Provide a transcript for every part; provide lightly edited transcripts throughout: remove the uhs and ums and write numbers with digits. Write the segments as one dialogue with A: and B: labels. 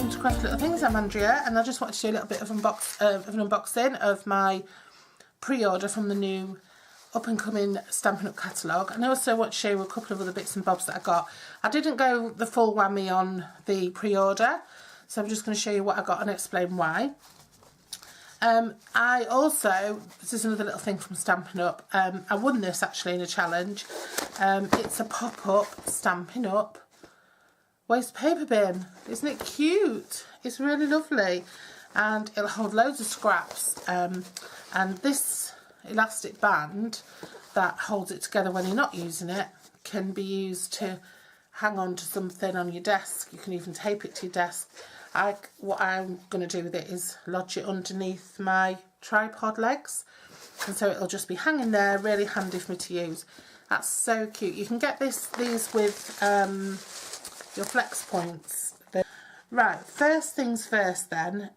A: welcome to Crafty Little Things. I'm Andrea, and I just wanted to do a little bit of an unboxing of my pre-order from the new up-and-coming Stampin' Up catalogue. And I also want to show you a couple of other bits and bobs that I got. I didn't go the full whammy on the pre-order, so I'm just going to show you what I got and explain why. I also, this is another little thing from Stampin' Up, I won this actually in a challenge. It's a pop-up Stampin' Up waste paper bin. Isn't it cute? It's really lovely, and it'll hold loads of scraps, and this elastic band that holds it together when you're not using it can be used to hang on to something on your desk. You can even tape it to your desk. What I'm going to do with it is lodge it underneath my tripod legs, and so it'll just be hanging there, really handy for me to use. That's so cute. You can get these with your flex points. Right, first things first then,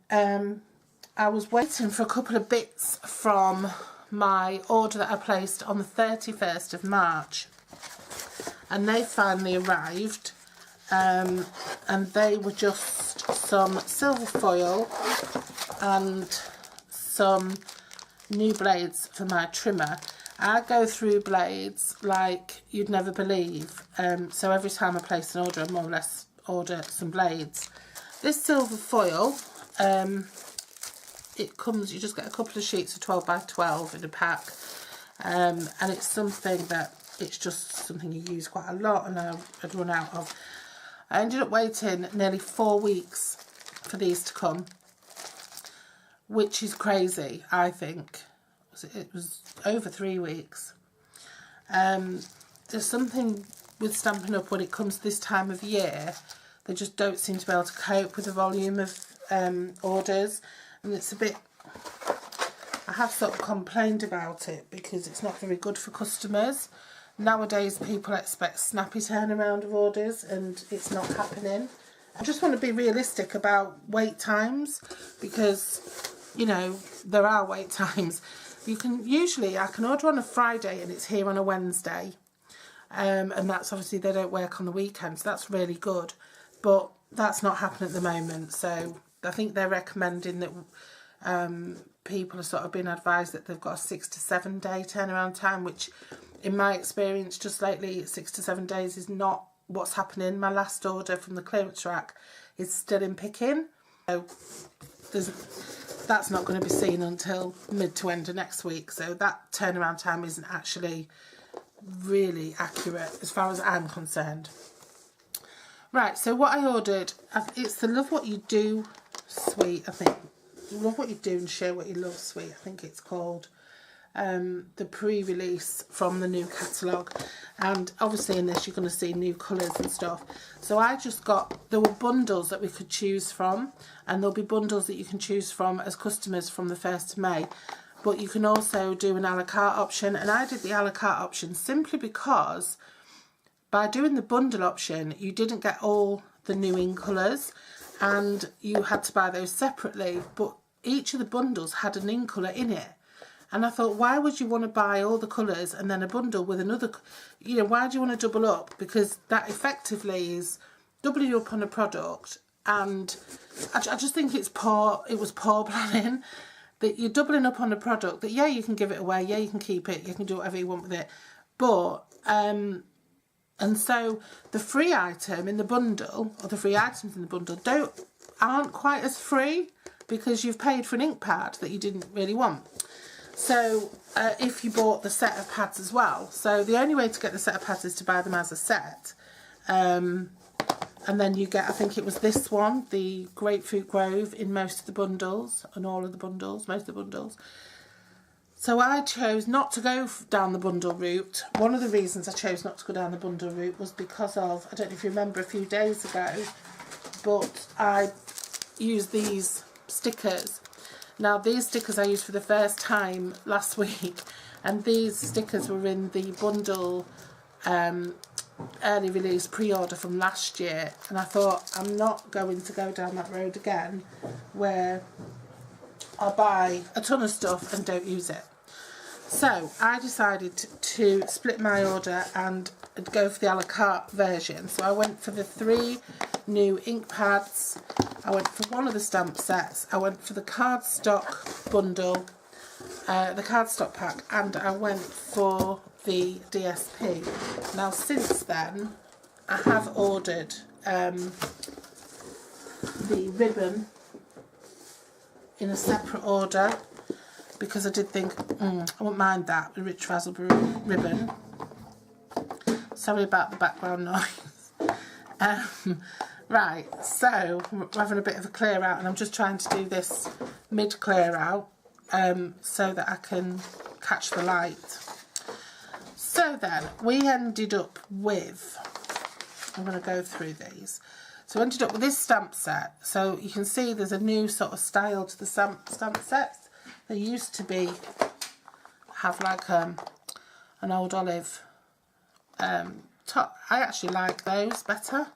A: I was waiting for a couple of bits from my order that I placed on the 31st of March, and they finally arrived, and they were just some silver foil and some new blades for my trimmer. I go through blades like you'd never believe, so every time I place an order I more or less order some blades. This silver foil, it comes, you just get a couple of sheets of 12 by 12 in a pack, and it's something that, it's just something you use quite a lot, and I'd run out of. I ended up waiting nearly 4 weeks for these to come, which is crazy, I think. It was over 3 weeks. There's something with Stampin' Up when it comes to this time of year, they just don't seem to be able to cope with the volume of orders, and it's a bit, I have sort of complained about it because it's not very good for customers. Nowadays people expect snappy turnaround of orders, and it's not happening. I just want to be realistic about wait times, because you know there are wait times. You can usually, I can order on a Friday and it's here on a Wednesday, and that's obviously they don't work on the weekend, so that's really good, but that's not happening at the moment. So I think they're recommending that people are sort of being advised that they've got a 6 to 7 day turnaround time, which in my experience just lately 6 to 7 days is not what's happening. My last order from the clearance rack is still in picking, so that's not going to be seen until mid to end of next week, so that turnaround time isn't actually really accurate as far as I'm concerned. Right, so what I ordered, it's the Love What You Do suite, I think. Love What You Do and Share What You Love suite, I think it's called. The pre-release from the new catalogue, and obviously in this you're going to see new colours and stuff. So I just got, there were bundles that we could choose from, and there'll be bundles that you can choose from as customers from the 1st of May, but you can also do an a la carte option, and I did the a la carte option simply because by doing the bundle option you didn't get all the new in colours, and you had to buy those separately, but each of the bundles had an in colour in it. And I thought, why would you want to buy all the colours and then a bundle with another, you know, why do you want to double up? Because that effectively is doubling up on a product, and I just think it was poor planning, that you're doubling up on a product that, yeah, you can give it away, yeah, you can keep it, you can do whatever you want with it, but, and so the free item in the bundle, or the free items in the bundle, aren't quite as free because you've paid for an ink pad that you didn't really want. So if you bought the set of pads as well, so the only way to get the set of pads is to buy them as a set, and then you get, I think it was this one, the Grapefruit Grove, in most of the bundles, and all of the bundles, most of the bundles. So I chose not to go down the bundle route. One of the reasons I chose not to go down the bundle route was because of, I don't know if you remember a few days ago, but I used these stickers. Now these stickers I used for the first time last week, and these stickers were in the bundle early release pre-order from last year, and I thought I'm not going to go down that road again where I buy a ton of stuff and don't use it. So I decided to split my order and go for the a la carte version. So I went for the 3 new ink pads I went for one of the stamp sets, I went for the cardstock bundle, the cardstock pack, and I went for the DSP. Now since then I have ordered the ribbon in a separate order, because I did think I wouldn't mind that, the Rich Raspberry ribbon. Sorry about the background noise. Right, so we're having a bit of a clear out, and I'm just trying to do this mid clear out so that I can catch the light. So then we ended up with, I'm going to go through these. So I ended up with this stamp set. So you can see there's a new sort of style to the stamp sets. They used to have like an old olive top. I actually like those better.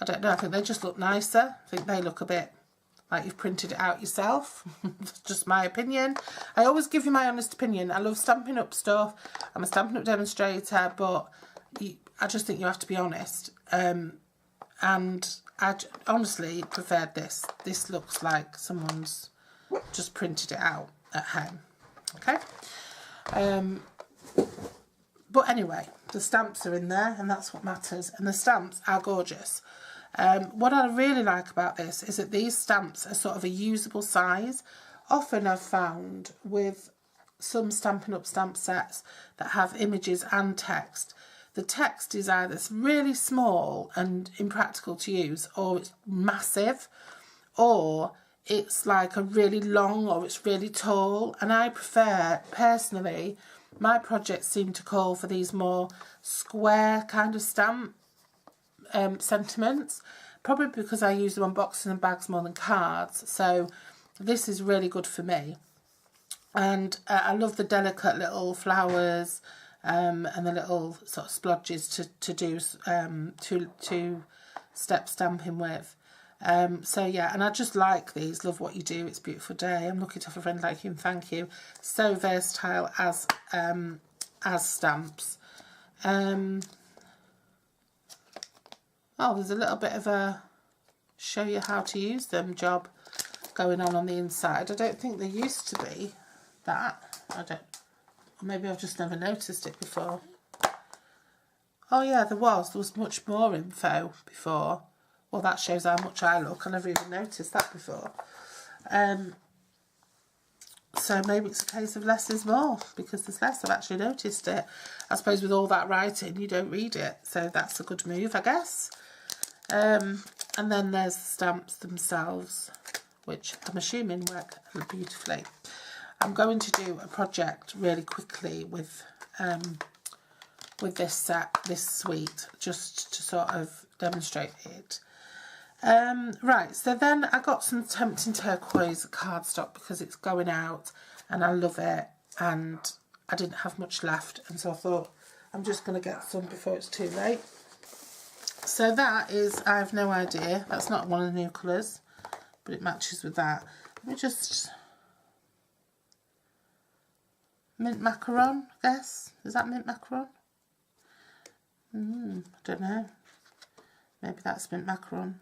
A: I don't know, I think they just look nicer. I think they look a bit like you've printed it out yourself. That's just my opinion. I always give you my honest opinion. I love Stampin' Up stuff. I'm a Stampin' Up demonstrator, but I just think you have to be honest. And I honestly preferred this. This looks like someone's just printed it out at home. Okay. But anyway, the stamps are in there, and that's what matters. And the stamps are gorgeous. What I really like about this is that these stamps are sort of a usable size. Often I've found with some Stampin' Up stamp sets that have images and text, the text is either really small and impractical to use, or it's massive, or it's like a really long, or it's really tall. And I prefer, personally, my projects seem to call for these more square kind of stamp sentiments, probably because I use them on boxes and bags more than cards. So this is really good for me. And I love the delicate little flowers and the little sort of splodges to do two-step stamping with. So yeah, and I just like these. Love what you do. It's a beautiful day. I'm lucky to have a friend like you, and thank you. So versatile as stamps. Oh, there's a little bit of a show you how to use them job going on the inside. I don't think there used to be that. Or maybe I've just never noticed it before. Oh yeah, there was much more info before. Well, that shows how much I look. I never even noticed that before. So maybe it's a case of less is more, because there's less. I've actually noticed it. I suppose with all that writing, you don't read it. So that's a good move, I guess. And then there's the stamps themselves, which I'm assuming work beautifully. I'm going to do a project really quickly with this set, this suite, just to sort of demonstrate it. Right, so then I got some Tempting Turquoise cardstock because it's going out and I love it, and I didn't have much left, and so I thought I'm just going to get some before it's too late. So that is, I have no idea, that's not one of the new colours, but it matches with that. Let me just, mint macaron, I guess. Is that mint macaron? I don't know. Maybe that's mint macaron.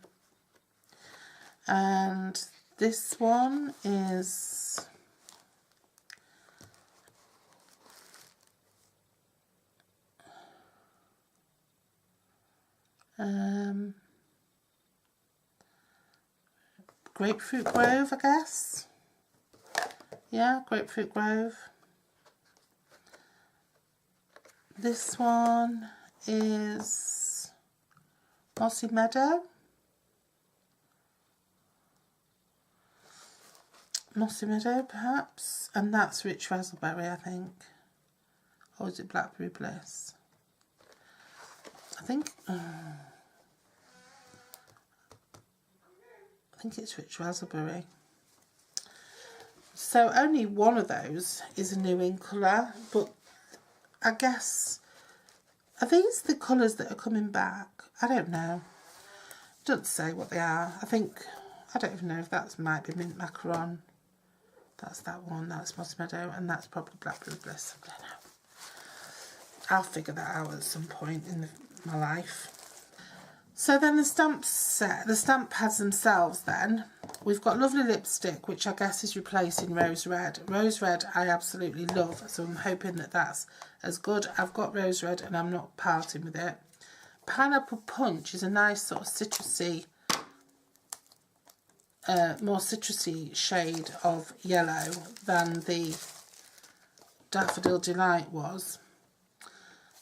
A: And this one is Grapefruit Grove, I guess. Yeah, Grapefruit Grove. This one is Mossy Meadow. Mossy Meadow, perhaps. And that's Rich Raspberry, I think. Or is it Blackberry Bliss? I think it's Rich Raspberry. So only one of those is a new in colour, but I guess, are these the colours that are coming back? I don't know. It doesn't say what they are. I don't even know if that might be Mint Macaron. That's that one, that's Moss Meadow, and that's probably Blackberry Bliss. I don't know. I'll figure that out at some point in my life. So then the stamp set, the stamp pads themselves then, we've got lovely lipstick, which I guess is replacing Rose Red. Rose Red I absolutely love, so I'm hoping that that's as good. I've got Rose Red and I'm not parting with it. Pineapple Punch is a nice sort of citrusy, more citrusy shade of yellow than the Daffodil Delight was.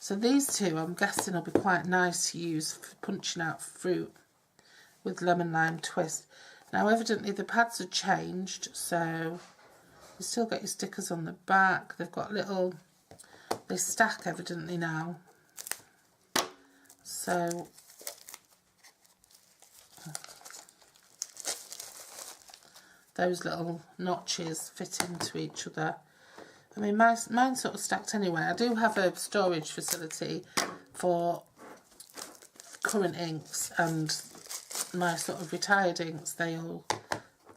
A: So these two I'm guessing will be quite nice to use for punching out fruit with lemon lime twist. Now evidently the pads are changed, so you still get your stickers on the back. They've got little, they stack evidently now. So those little notches fit into each other. I mean, mine's sort of stacked anyway. I do have a storage facility for current inks, and my sort of retired inks, they're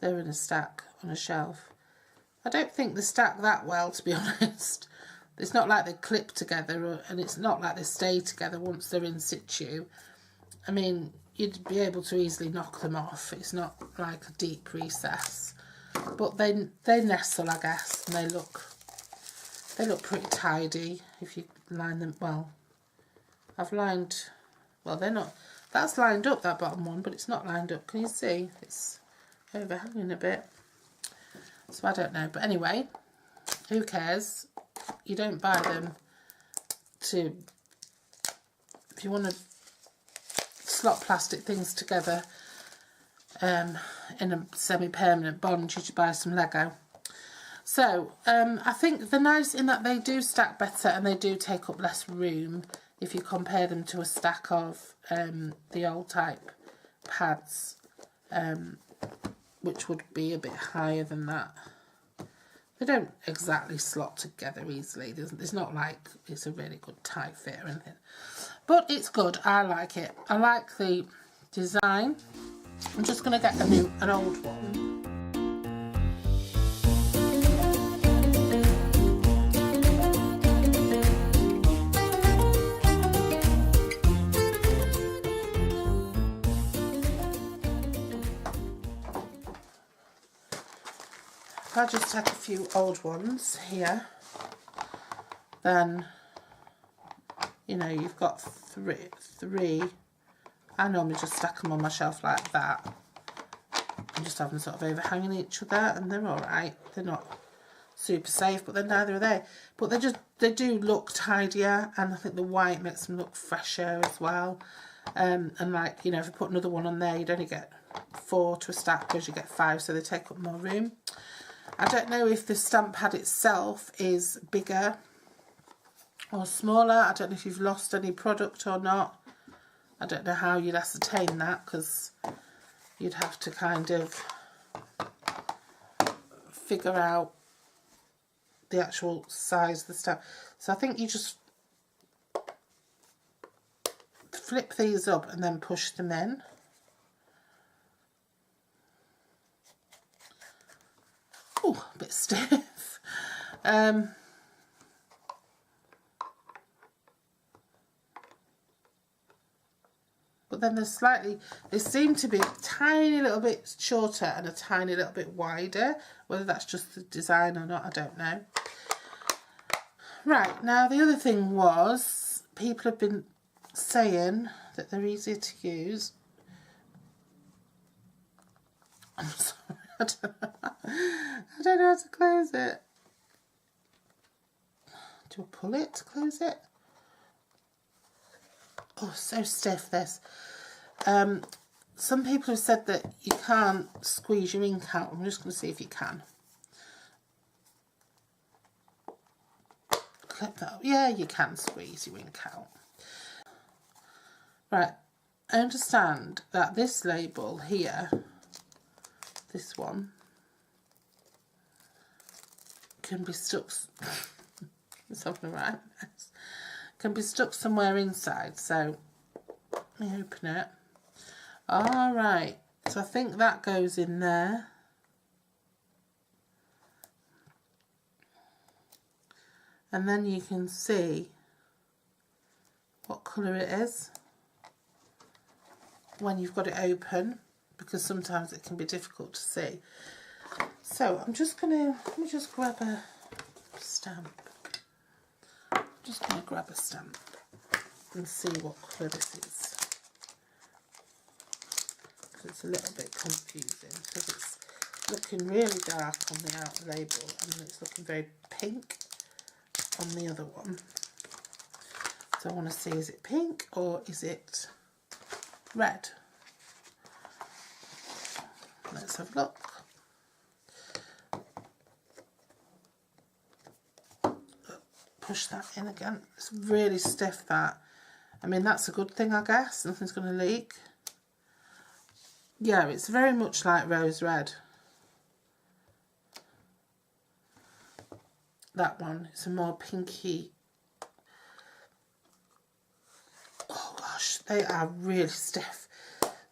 A: in a stack on a shelf. I don't think they stack that well, to be honest. It's not like they clip together, and it's not like they stay together once they're in situ. I mean, you'd be able to easily knock them off. It's not like a deep recess. But they nestle, I guess, and they look pretty tidy if you line them. Well, I've lined, well, they're not, that's lined up, that bottom one, but it's not lined up. Can you see? It's overhanging a bit. So I don't know. But anyway, who cares? You don't buy them to, if you want to slot plastic things together in a semi-permanent bond, you should buy some Lego. So I think they're nice in that they do stack better and they do take up less room if you compare them to a stack of the old type pads, which would be a bit higher than that. They don't exactly slot together easily. It's not like it's a really good tight fit or anything. But it's good. I like it. I like the design. I'm just going to get an old one. If I just take a few old ones here, then, you know, you've got three. I normally just stack them on my shelf like that and just have them sort of overhanging each other, and they're alright. They're not super safe, but then neither are they. But they do look tidier, and I think the white makes them look fresher as well. And like, you know, if you put another one on there, you'd only get 4 to a stack, because you get 5, so they take up more room. I don't know if the stamp pad itself is bigger or smaller. I don't know if you've lost any product or not. I don't know how you'd ascertain that, because you'd have to kind of figure out the actual size of the stamp. So I think you just flip these up and then push them in. Oh, a bit stiff. But then they seem to be a tiny little bit shorter and a tiny little bit wider. Whether that's just the design or not, I don't know. Right, now the other thing was, people have been saying that they're easier to use. I'm sorry, I don't know how to close it. Do I pull it to close it? Oh, so stiff, this. Some people have said that you can't squeeze your ink out. I'm just going to see if you can. Clip that up. Yeah, you can squeeze your ink out. Right, I understand that this label here, this one, can be stuck. It's having a right mess. Can be stuck somewhere inside, so let me open it. Alright, so I think that goes in there. And then you can see what colour it is. when you've got it open, because sometimes it can be difficult to see. So I'm just gonna, let me just grab a stamp. I'm just gonna grab a stamp and see what colour this is. Because it's a little bit confusing, because it's looking really dark on the outer label and then it's looking very pink on the other one. So I want to see, is it pink or is it red? Let's have a look. Push that in again. It's really stiff, that. I mean, that's a good thing, I guess. Nothing's going to leak. Yeah, it's very much like rose red. That one, it's a more pinky. Oh gosh, they are really stiff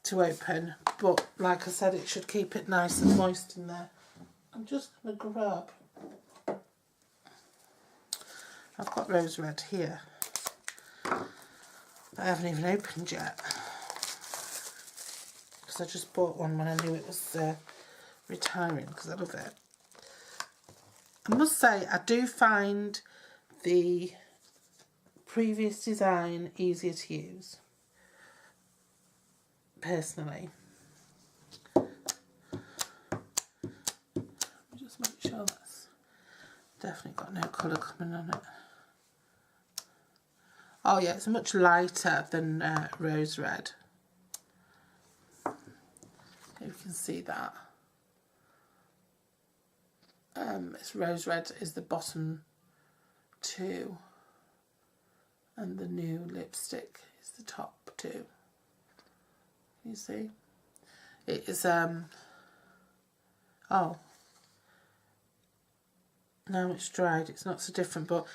A: to open, but like I said, it should keep it nice and moist in there. I'm just going to grab, I've got rose red here that I haven't even opened yet, because I just bought one when I knew it was retiring, because I love it. I must say, I do find the previous design easier to use, personally. Let me just make sure that's definitely got no colour coming on it. Oh yeah, it's much lighter than rose red. You can see that. It's rose red is the bottom two, and the new lipstick is the top two. You see, it is oh no, it's dried, it's not so different, but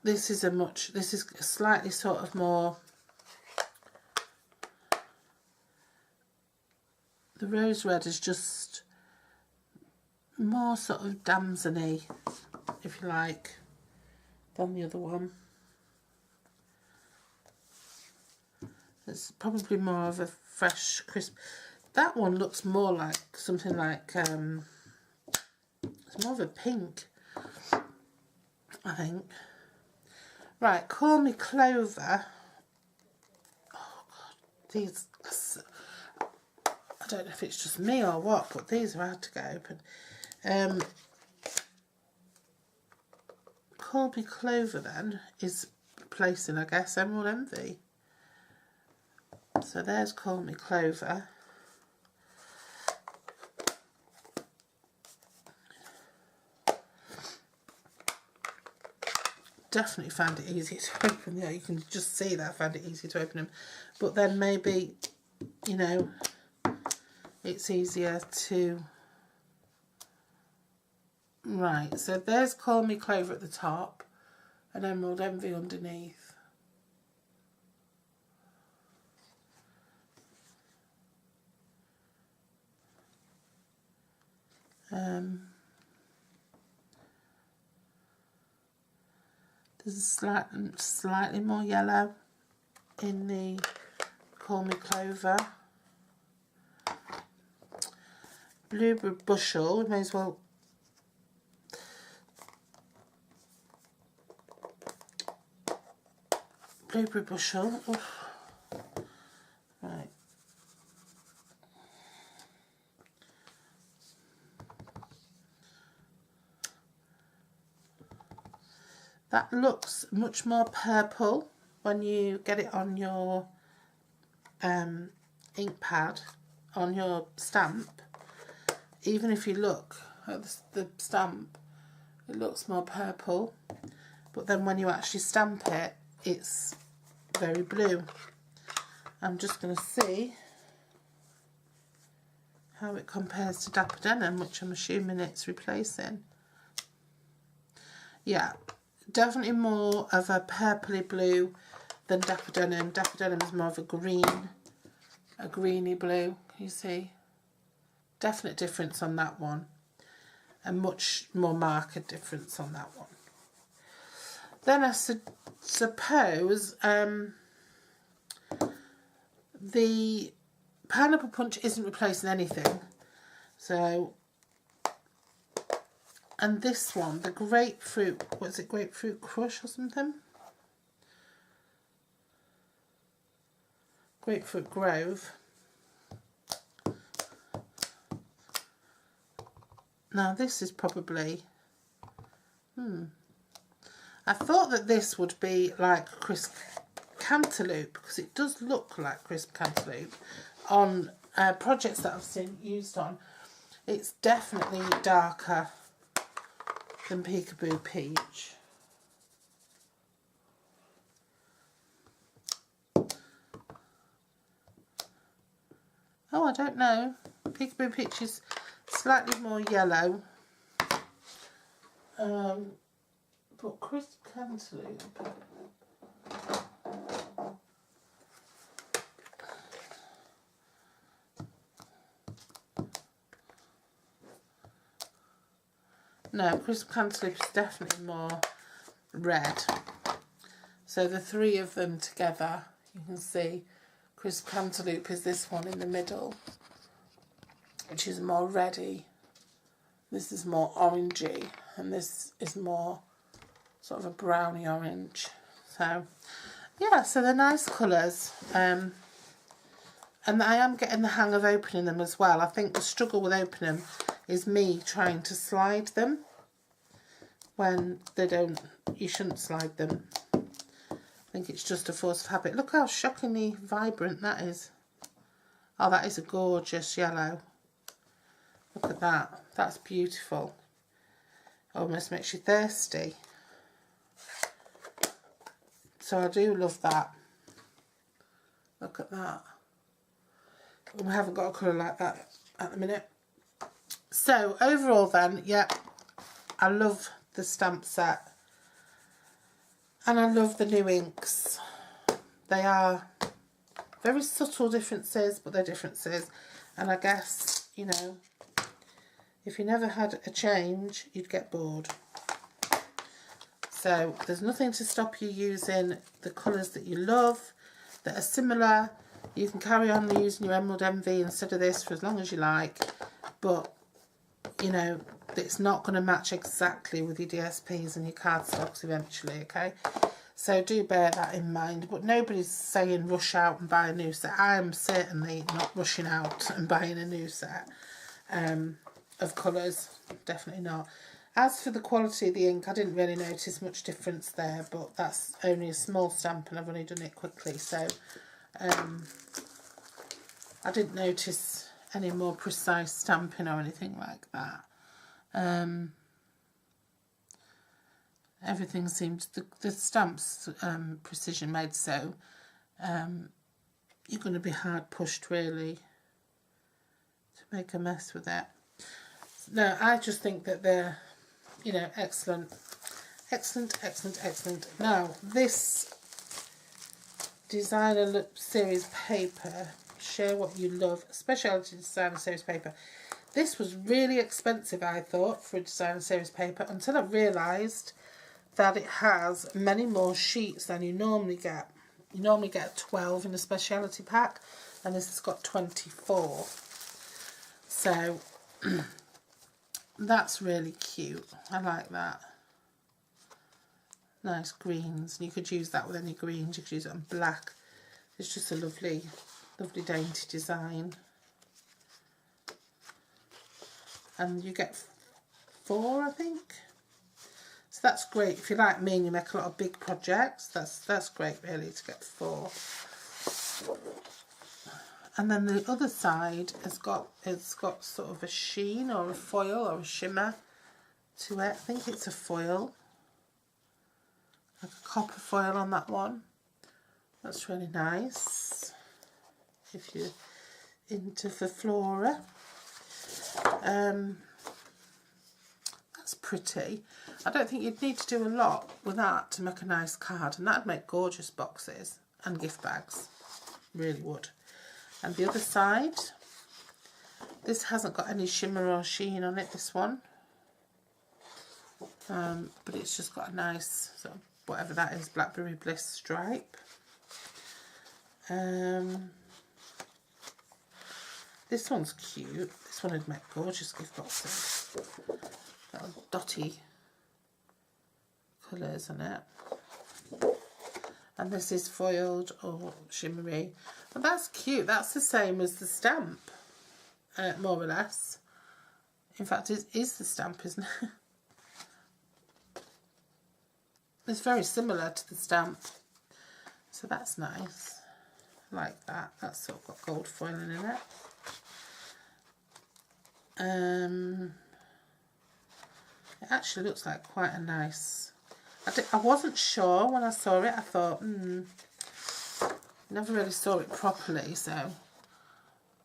A: this is a slightly sort of more, the rose red is just more sort of damson-y, if you like, than the other one. It's probably more of a fresh, crisp. That one looks more like something like, it's more of a pink, I think. Right, Call Me Clover. Oh God, these, I don't know if it's just me or what, but these are hard to get open. Call Me Clover then is placing, I guess, Emerald Envy. So there's Call Me Clover. Definitely found it easy to open. Yeah, you can just see that I found it easy to open them. But then maybe, you know, it's easier to... Right, so there's Call Me Clover at the top and Emerald Envy underneath. There's slightly more yellow in the Call Me Clover. Blueberry Bushel, we may as well... Blueberry Bushel. Oof. Right. That looks much more purple when you get it on your ink pad, on your stamp. Even if you look at the stamp, it looks more purple. But then when you actually stamp it, it's very blue. I'm just going to see how it compares to Dapper Denim, which I'm assuming it's replacing. Yeah, definitely more of a purpley blue than Dapper Denim. Dapper Denim is more of a greeny blue. Can you see? Definite difference on that one. A much more marked difference on that one. Then I suppose the Pineapple Punch isn't replacing anything. So, and this one, the Grapefruit, what is it, Grapefruit Crush or something? Grapefruit Grove. Now this is probably, I thought that this would be like Crisp Cantaloupe, because it does look like Crisp Cantaloupe on projects that I've seen used on. It's definitely darker than Peekaboo Peach. Oh, I don't know. Peekaboo Peach is slightly more yellow. But Crisp Cantaloupe. No, Crisp Cantaloupe is definitely more red. So the three of them together, you can see Crisp Cantaloupe is this one in the middle, which is more reddy. This is more orangey, and this is more sort of a browny orange. So yeah, so they're nice colours. And I am getting the hang of opening them as well. I think the struggle with opening them is me trying to slide them when they don't, you shouldn't slide them. I think it's just a force of habit. Look how shockingly vibrant that is. Oh, that is a gorgeous yellow. Look at that. That's beautiful. Almost makes you thirsty. So I do love that. Look at that. We haven't got a colour like that at the minute. So overall then, yeah, I love the stamp set. And I love the new inks. They are very subtle differences, but they're differences. And I guess, you know, if you never had a change, you'd get bored. So there's nothing to stop you using the colours that you love, that are similar. You can carry on using your Emerald Envy instead of this for as long as you like. But, you know, it's not going to match exactly with your DSPs and your cardstocks eventually, okay? So do bear that in mind. But nobody's saying rush out and buy a new set. I am certainly not rushing out and buying a new set of colours. Definitely not. As for the quality of the ink, I didn't really notice much difference there, but that's only a small stamp and I've only done it quickly, so I didn't notice any more precise stamping or anything like that. Everything seemed, the stamps precision made, so you're going to be hard pushed really to make a mess with it. No, I just think that they're, you know, excellent. Excellent, excellent, excellent. Now, this designer series paper, share what you love, specialty designer series paper. This was really expensive, I thought, for a designer series paper, until I realised that it has many more sheets than you normally get. You normally get 12 in a specialty pack, and this has got 24. So that's really cute. I like that. Nice greens. You could use that with any greens. You could use it on black. It's just a lovely, lovely dainty design. And you get 4, I think. So that's great. If you're like me and you make a lot of big projects, that's great really to get 4. And then the other side has got, it's got sort of a sheen or a foil or a shimmer to it. I think it's a foil, like a copper foil on that one. That's really nice if you're into the flora. That's pretty. I don't think you'd need to do a lot with that to make a nice card, and that'd make gorgeous boxes and gift bags, really would. And the other side, this hasn't got any shimmer or sheen on it, this one, but it's just got a nice sort of, whatever that is, Blackberry Bliss stripe. This one's cute. This one would make gorgeous gift boxes. Little dotty colours in it. And this is foiled or shimmery. And that's cute. That's the same as the stamp, more or less. In fact, it is the stamp, isn't it? It's very similar to the stamp. So that's nice. I like that. That's sort of got gold foiling in it. It actually looks like quite a nice... I wasn't sure when I saw it. I thought, never really saw it properly, so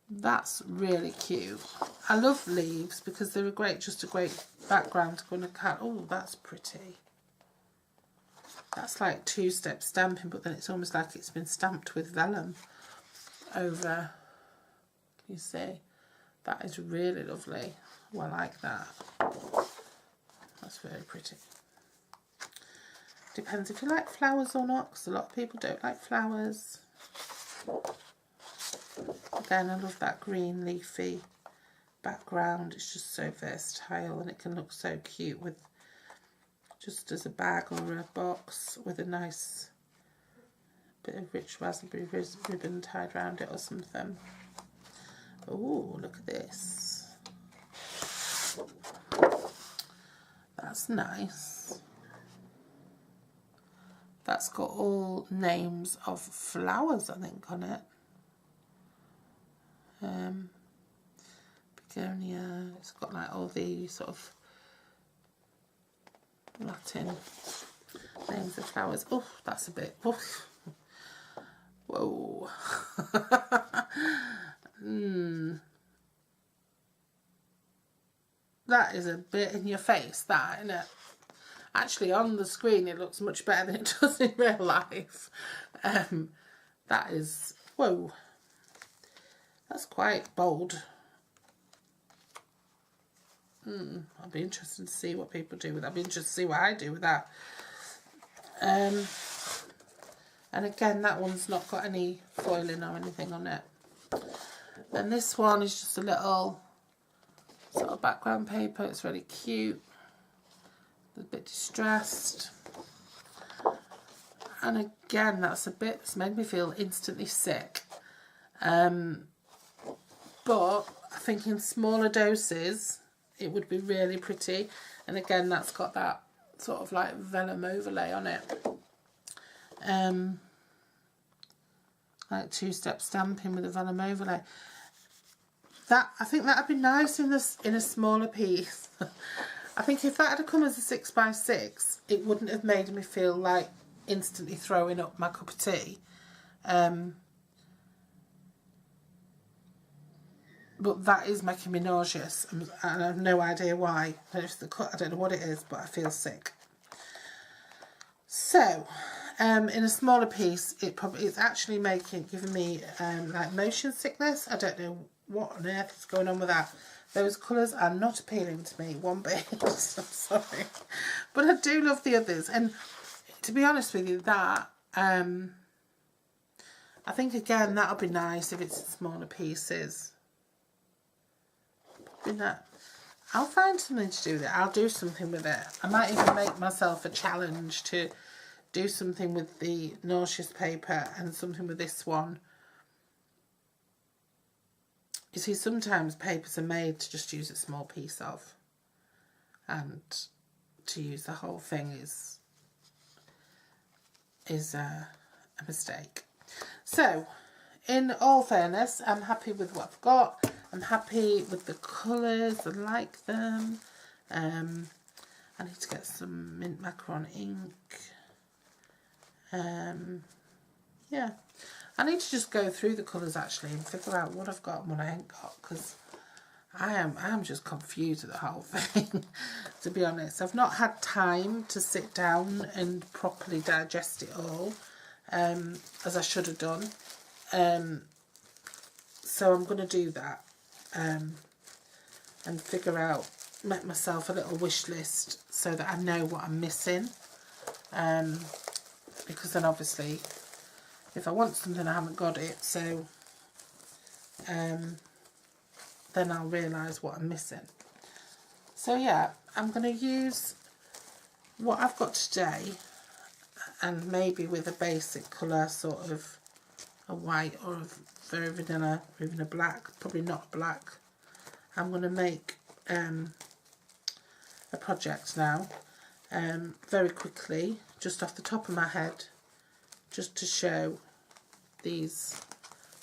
A: that's really cute. I love leaves because they're just a great background to go on a cat. Oh, that's pretty. That's like two-step stamping, but then it's almost like it's been stamped with vellum over. You see, that is really lovely. Oh, I like that. That's very pretty. Depends if you like flowers or not, because a lot of people don't like flowers. Again, I love that green leafy background. It's just so versatile, and it can look so cute with just as a bag or a box with a nice bit of rich raspberry ribbon tied around it or something. Oh, look at this. That's nice. That's got all names of flowers, I think, on it. Begonia. It's got like all the sort of Latin names of flowers. Oh, that's a bit. Oh. Whoa. That is a bit in your face, that, isn't it? Actually, on the screen, it looks much better than it does in real life. That is, whoa, that's quite bold. I'll be interested to see what people do with that. I'll be interested to see what I do with that. And again, that one's not got any foiling or anything on it. And this one is just a little sort of background paper. It's really cute. A bit distressed, and again that's a bit that's made me feel instantly sick, but I think in smaller doses it would be really pretty. And again, that's got that sort of like vellum overlay on it, like two-step stamping with a vellum overlay. That, I think that would be nice in a smaller piece. I think if that had come as a 6x6, it wouldn't have made me feel like instantly throwing up my cup of tea. But that is making me nauseous, and I have no idea why. I don't know what it is, but I feel sick. So, in a smaller piece, it's actually giving me like motion sickness. I don't know what on earth is going on with that. Those colours are not appealing to me one bit. I'm sorry. But I do love the others. And to be honest with you, that, I think again, that'll be nice if it's in smaller pieces. I'll find something to do with it. I'll do something with it. I might even make myself a challenge to do something with the nauseous paper and something with this one. You see, sometimes papers are made to just use a small piece of, and to use the whole thing is a mistake. So, in all fairness, I'm happy with what I've got. I'm happy with the colours. I like them. I need to get some mint macaron ink. Yeah. I need to just go through the colours actually and figure out what I've got and what I ain't got, because I'm just confused with the whole thing, to be honest. I've not had time to sit down and properly digest it all, as I should have done. So I'm going to do that, and figure out, make myself a little wish list so that I know what I'm missing, because then obviously if I want something I haven't got it. So then I'll realise what I'm missing. So yeah, I'm going to use what I've got today, and maybe with a basic colour, sort of a white or a very vanilla, or even a black, probably not black. I'm going to make a project now, very quickly, just off the top of my head, just to show these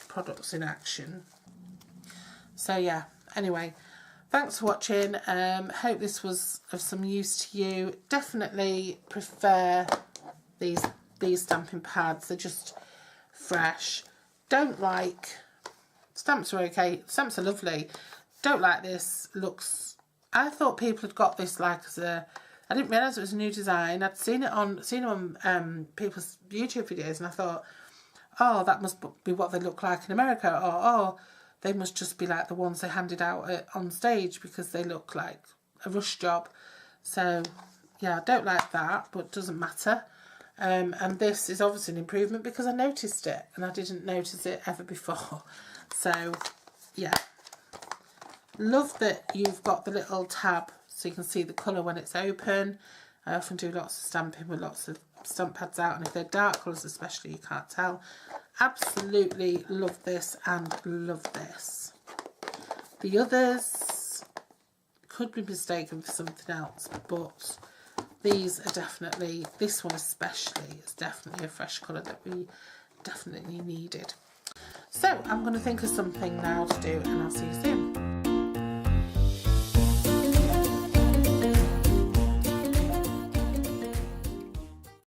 A: products in action. So yeah, anyway, thanks for watching. Hope this was of some use to you. Definitely prefer these stamping pads. They're just fresh. Don't like, stamps are okay, stamps are lovely. Don't like this, looks, I thought people had got this like as a, I didn't realise it was a new design. I'd seen it on people's YouTube videos, and I thought, oh, that must be what they look like in America, or oh, they must just be like the ones they handed out on stage, because they look like a rush job. So yeah, I don't like that, but doesn't matter. And this is obviously an improvement because I noticed it, and I didn't notice it ever before. So yeah, love that you've got the little tab so you can see the colour when it's open. I often do lots of stamping with lots of stamp pads out, and if they're dark colours especially, you can't tell. Absolutely love this and love this. The others could be mistaken for something else, but these are definitely, this one especially, is definitely a fresh colour that we definitely needed. So I'm going to think of something now to do, and I'll see you soon.